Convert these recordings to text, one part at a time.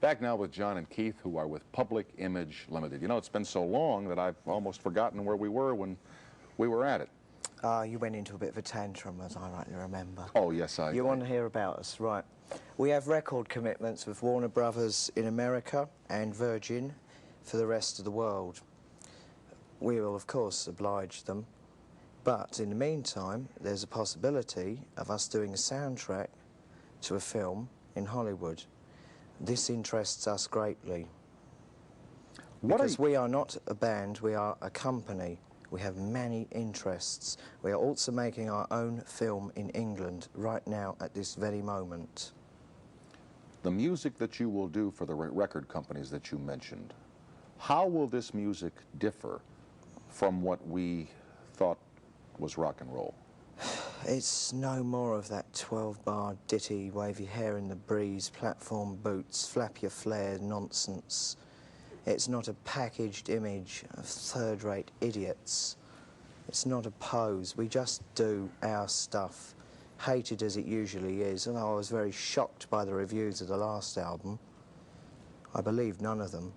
Back now with John and Keith, who are with Public Image Limited. You know, it's been so long that I've almost forgotten where we were when we were at it. You went into a bit of a tantrum, as I rightly remember. Oh, yes, You want to hear about us, right. We have record commitments with Warner Brothers in America and Virgin for the rest of the world. We will, of course, oblige them. But in the meantime, there's a possibility of us doing a soundtrack to a film in Hollywood. This interests us greatly. Because we are not a band, we are a company. We have many interests. We are also making our own film in England right now at this very moment. The music that you will do for the record companies that you mentioned, how will this music differ from what we thought was rock and roll? It's no more of that 12-bar ditty, wave your hair in the breeze, platform boots, flap your flare nonsense. It's not a packaged image of third-rate idiots. It's not a pose. We just do our stuff, hated as it usually is. And I was very shocked by the reviews of the last album. I believe none of them.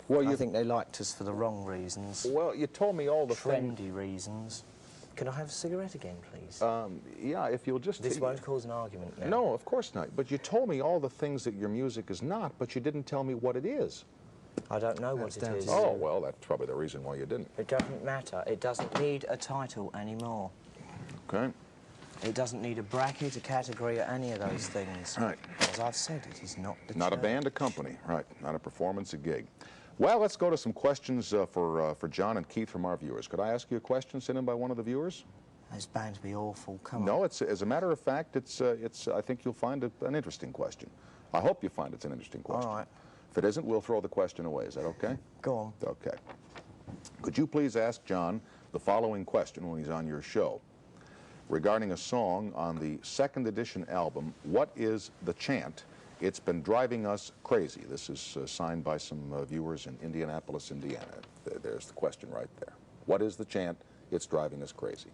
Well, I think they liked us for the wrong reasons. Well, you told me all the trendy reasons. Can I have a cigarette again, please? Yeah, if you'll just... This won't cause an argument now. No, of course not. But you told me all the things that your music is not, but you didn't tell me what it is. I don't know what it is. Oh, well, that's probably the reason why you didn't. It doesn't matter. It doesn't need a title anymore. Okay. It doesn't need a bracket, a category, or any of those things. Right. As I've said, it is not the Not church. a band, a company. Right. Not a performance, a gig. Well, let's go to some questions for John and Keith from our viewers. Could I ask you a question sent in by one of the viewers? It's bound to be awful. Come on. No, it's as a matter of fact, I think you'll find it an interesting question. I hope you find it's an interesting question. All right. If it isn't, we'll throw the question away. Is that okay? Go on. Okay. Could you please ask John the following question when he's on your show? Regarding a song on the second edition album, what is the chant? It's been driving us crazy. This is signed by some viewers in Indianapolis, Indiana. There's the question right there. What is the chant? It's driving us crazy.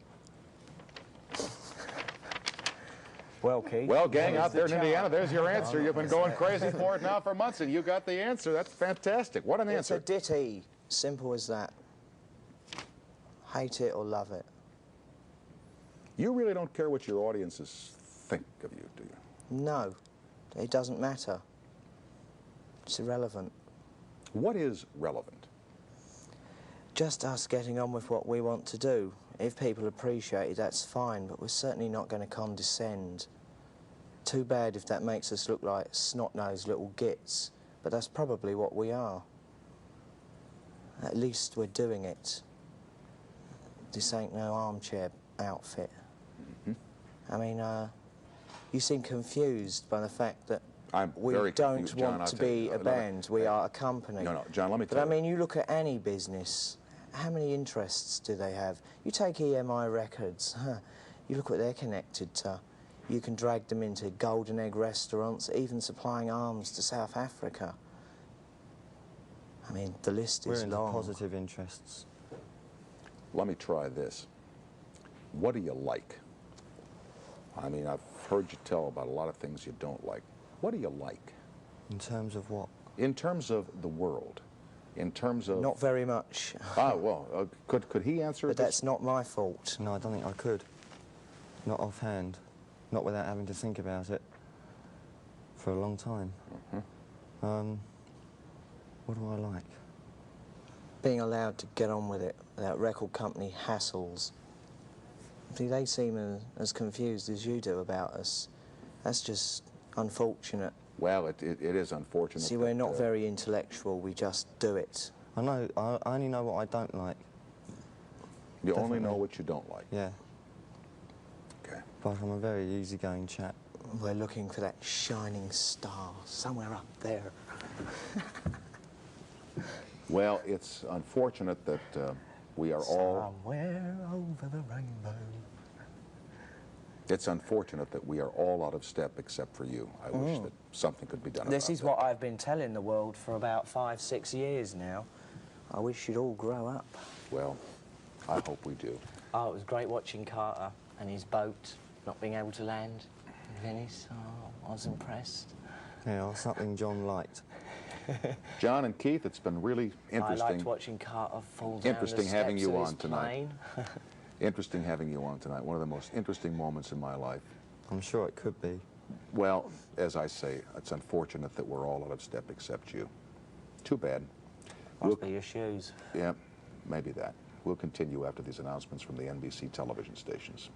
Well, Keith. Well, gang, out there in Indiana, there's your answer. You've been going crazy for it now for months, and you got the answer. That's fantastic. What an answer. It's a ditty. Simple as that. Hate it or love it. You really don't care what your audiences think of you, do you? No. It doesn't matter. It's irrelevant. What is relevant? Just us getting on with what we want to do. If people appreciate it, that's fine, but we're certainly not going to condescend. Too bad if that makes us look like snot-nosed little gits, but that's probably what we are. At least we're doing it. This ain't no armchair outfit. I mean, you seem confused by the fact that we don't want to be a band. We are a company. No, John, let me tell you. But I mean, you look at any business, how many interests do they have? You take EMI Records, you look what they're connected to. You can drag them into golden egg restaurants, even supplying arms to South Africa. I mean, the list is long. We're into positive interests. Let me try this. What do you like? I mean, I've heard you tell about a lot of things you don't like. What do you like? In terms of what? In terms of the world. In terms of... Not very much. Ah, well, could he answer But that's not my fault. No, I don't think I could. Not offhand. Not without having to think about it for a long time. What do I like? Being allowed to get on with it without record company hassles. See, they seem as confused as you do about us. That's just unfortunate. Well, it is unfortunate. See, we're not very intellectual, we just do it. I know, I only know what I don't like. You only know what you don't like? Yeah. Okay. But I'm a very easygoing chap. We're looking for that shining star somewhere up there. Well, it's unfortunate that we are all... Somewhere over the rainbow. It's unfortunate that we are all out of step except for you. I wish that something could be done about that. This is what I've been telling the world for about 5-6 years now. I wish you'd all grow up. Well, I hope we do. Oh, it was great watching Carter and his boat not being able to land in Venice. Oh, I was impressed. Yeah, or something John liked. John and Keith, it's been really interesting. I liked watching Carter fall down Interesting the having steps you of on his tonight. plane. Interesting having you on tonight. One of the most interesting moments in my life. I'm sure it could be. Well, as I say, it's unfortunate that we're all out of step except you. Too bad. Must be your shoes. Yeah, maybe that. We'll continue after these announcements from the NBC television stations.